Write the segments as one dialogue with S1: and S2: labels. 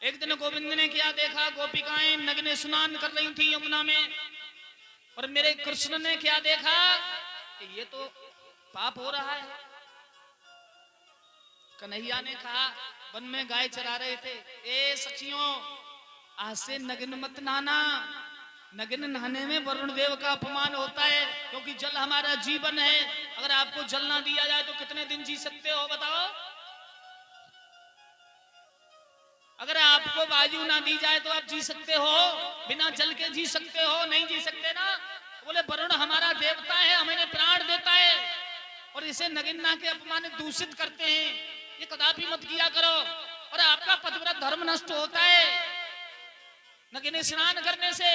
S1: एक दिन गोविंद ने क्या देखा, गोपिकाएं नग्न स्नान कर रही थी यमुना में, और मेरे कृष्ण ने क्या देखा कि ये तो पाप हो रहा है। कन्हैया ने कहा, वन में गाय चरा रहे थे, ए सखियों आज से नग्न मत नहाना। नग्न नहाने में वरुण देव का अपमान होता है, क्योंकि जल हमारा जीवन है। अगर आपको जल ना दिया जाए तो कितने दिन जी सकते हो बताओ? अगर आपको वायु ना दी जाए तो आप जी सकते हो? बिना जल के जी सकते हो? नहीं जी सकते ना। बोले वरुण हमारा देवता है, हमें प्राण देता है, और इसे नगिन्ना के अपमान दूषित करते हैं, ये कदापि मत किया करो, और आपका पतिव्रत धर्म नष्ट होता है नगिन स्नान करने से।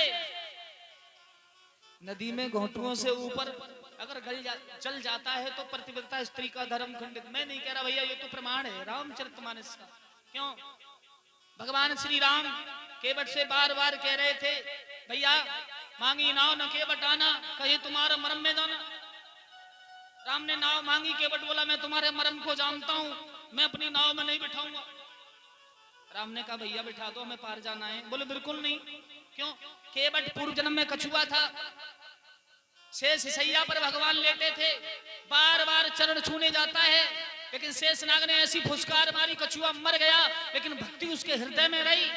S1: नदी में घोंटुओं से ऊपर अगर जल जाता है तो पतिव्रता स्त्री का धर्म खंडित। मैं नहीं कह रहा भैया, ये तो प्रमाण है रामचरितमानस का। क्यों? भगवान श्री राम केवट से बार बार कह रहे थे, भैया मांगी नाव न केवट आना, कहे तुम्हारा मरम में जाना। राम ने नाव मांगी, केवट बोला मैं तुम्हारे मरम को जानता हूं, मैं अपनी नाव में नहीं बिठाऊंगा। राम ने कहा भैया बिठा दो, हमें पार जाना है। बोले बिल्कुल नहीं। क्यों? केवट पूर्व जन्म में कछुआ था, शेष सैया पर भगवान लेटे थे, बार बार चरण छूने जाता है, लेकिन शेषनाग ने ऐसी फुसकार मारी, कछुआ मर गया, लेकिन भक्ति उसके हृदय में रही।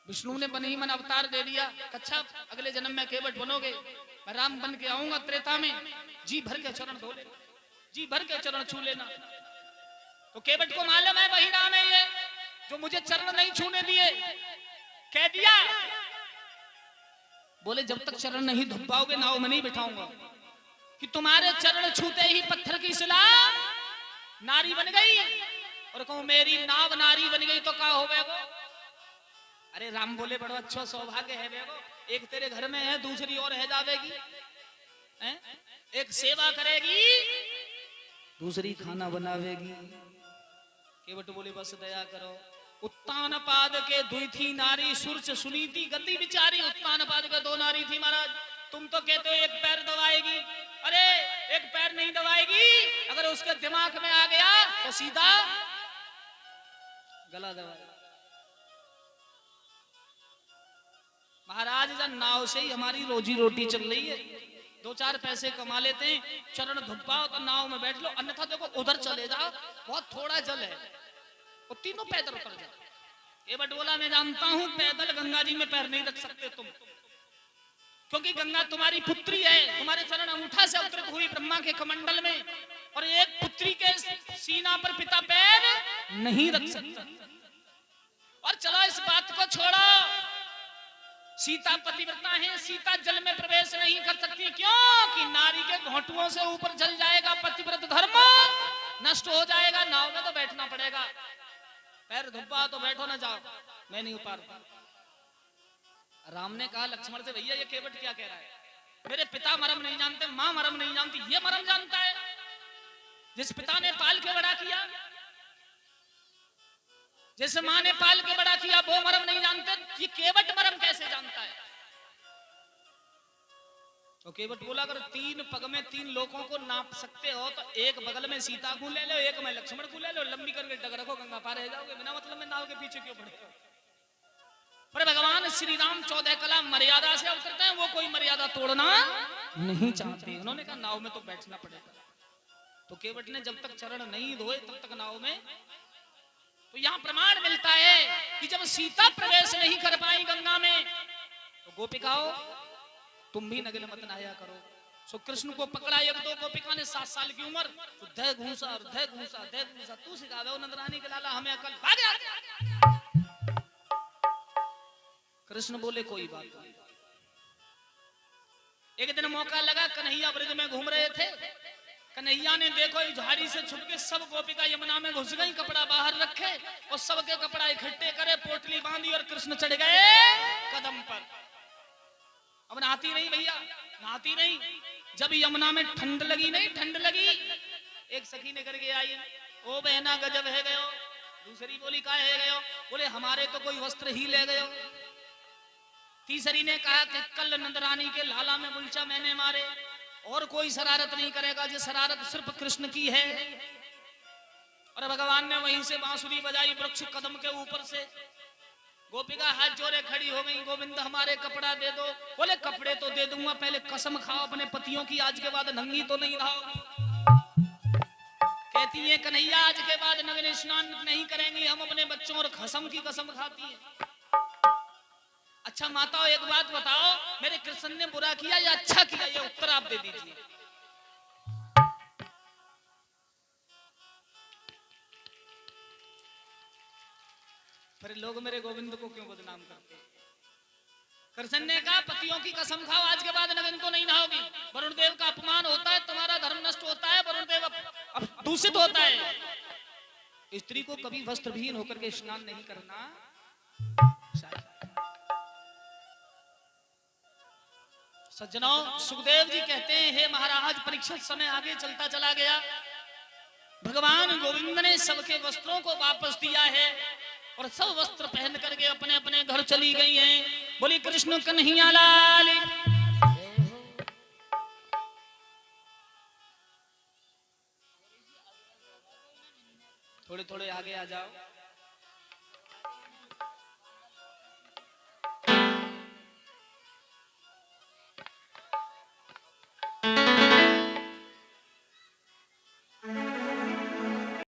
S1: विष्णु ने मन ही मन अवतार दे दिया, अच्छा अगले जन्म में केवट बनोगे, मैं राम बन के आऊंगा त्रेता में, जी भर के चरण धो लेना, जी भर के चरण छू लेना। तो केवट को मालूम है वही राम है ये जो मुझे चरण नहीं छूने दिए, कह दिया। बोले जब तक चरण नहीं धो पाओगे नाव में नहीं बिठाऊंगा, कि तुम्हारे चरण छूते ही पत्थर की शिला नारी बन गई, और कहूं मेरी नाव नारी बन गई तो क्या हो गए वो? अरे राम बोले बड़ा अच्छा सौभाग्य है बेगो, एक तेरे घर में है, दूसरी और है जावेगी, एक सेवा करेगी, दूसरी खाना बनावेगी। केवट बोले बस दया करो। उत्तान पाद के दुई थी नारी, सुरच सुनीति गति विचारी। उत्तान पाद के दो नारी थी महाराज, तुम तो कहते हो एक पैर दबाएगी, अरे एक पैर नहीं दबाएगी, अगर उसके दिमाग में आ गया तो सीधा गला दबाएगा। महाराज जब नाव से ही हमारी रोजी रोटी चल रही है, दो चार पैसे कमा लेते हैं, चरण धुपाओ तो नाव में बैठ लो, अन्यथा देखो उधर चले जाओ, बहुत थोड़ा जल है, और तीनों पैदल उतर जाओ। केवट बोला मैं जानता हूं पैदल गंगा जी में पैर नहीं रख सकते तुम, क्योंकि गंगा तुम्हारी पुत्री है, तुम्हारे चरण अंगूठा से अवतरित हुई ब्रह्मा के कमंडल में, और एक पुत्री के सीना पर पिता पैर नहीं रख सकता। और चलो इस बात को छोड़ो, सीता पतिव्रता है, सीता जल में प्रवेश नहीं कर सकती, क्यों? कि नारी के घोंटुओं से ऊपर जल जाएगा, पतिव्रत धर्म नष्ट हो जाएगा, नाव में तो बैठना पड़ेगा। पैर धुपा तो बैठो ना जाओ, मैं नहीं उतार। राम ने कहा लक्ष्मण से, भैया ये केवट क्या कह रहा है? मेरे पिता मरम नहीं जानते, माँ मरम नहीं जानती, ये मरम जानता है? जिस पिता ने पाल के बड़ा किया, जिस माँ ने पाल के बड़ा किया, वो मरम नहीं जानते, ये केवट मरम कैसे जानता है? तो केवट बोला अगर तीन पग में तीन लोगों को नाप सकते हो तो एक बगल में सीता को ले लो, एक में लक्ष्मण को ले लो, लंबी करके डग रखो, गंगा पार रह जाओगे, बिना मतलब में नाव के पीछे क्यों पड़े? पर भगवान श्री राम 14 कला मर्यादा से अवतरते हैं, वो कोई मर्यादा तोड़ना नहीं चाहते। उन्होंने कहा नाव में तो बैठना पड़ेगा। तो केवट ने जब तक चरण नहीं धोए तब तक नाव में। तो यहां प्रमाण मिलता है कि जब सीता प्रवेश नहीं कर पाई गंगा में, तो गोपिकाओं तुम भी नग्न मत नहाया करो। सो कृष्ण को पकड़ा एक दो गोपिका ने 7 साल की उम्र, तो धय घूसा और धय घूसा धय घूसा, तू सिखा दो नंदरानी के लाला हमें अकल, भाग जा। कृष्ण बोले कोई बात नहीं। एक दिन मौका लगा, कन्हैया ब्रज में घूम रहे थे, कन्हैया ने देखो इस झाड़ी से छुप के सब गोपिका यमुना में घुस गई, कपड़ा बाहर रखे और सबके कपड़ा इकट्ठे करे, पोटली बांधी और कृष्ण चढ़ गए कदम पर। अब नहाती नहीं भैया, नहाती नहीं। जब यमुना में ठंड लगी, नहीं ठंड लगी, एक सखी ने करके आई, ओ बहना गजब है गयो। दूसरी बोली का है गयो? बोले हमारे तो कोई वस्त्र ही ले गयो। तीसरी ने कहा कि कल नंदरानी के लाला में बुलचा मैंने मारे, और कोई शरारत नहीं करेगा, जो शरारत सिर्फ कृष्ण की है। और भगवान ने वहीं से बांसुरी बजाई वृक्ष कदम के ऊपर से। गोपिका हाथ जोड़े खड़ी हो गई, गोविंद हमारे कपड़ा दे दो। बोले कपड़े तो दे दूंगा, पहले कसम खाओ अपने पतियों की, आज के बाद नंगी तो नहीं रहोगी। कहती है कन्हैया आज के बाद नग्न स्नान नहीं करेंगी, हम अपने बच्चों और कसम की कसम खाती है। अच्छा माताओं एक बात बताओ, मेरे कृष्ण ने बुरा किया या अच्छा किया, ये उत्तर आप दे दीजिए। फिर लोग मेरे गोविंद को क्यों बदनाम करते हैं? कृष्ण ने कहा पतियों की कसम खाओ, आज के बाद नवीन तो नहीं नहाओगी। वरुण देव का अपमान होता है, तुम्हारा धर्म नष्ट होता है, वरुण देव दूषित होता है। स्त्री को कभी वस्त्रहीन होकर के स्नान नहीं करना। सज्जनों, सुखदेव जी कहते हैं हे महाराज परीक्षित, समय आगे चलता चला गया, भगवान गोविंद ने सबके वस्त्रों को वापस दिया है और सब वस्त्र पहन करके अपने अपने घर चली गई हैं। बोली कृष्ण कन्हैया लाल। थोड़े थोड़े आगे आ जाओ।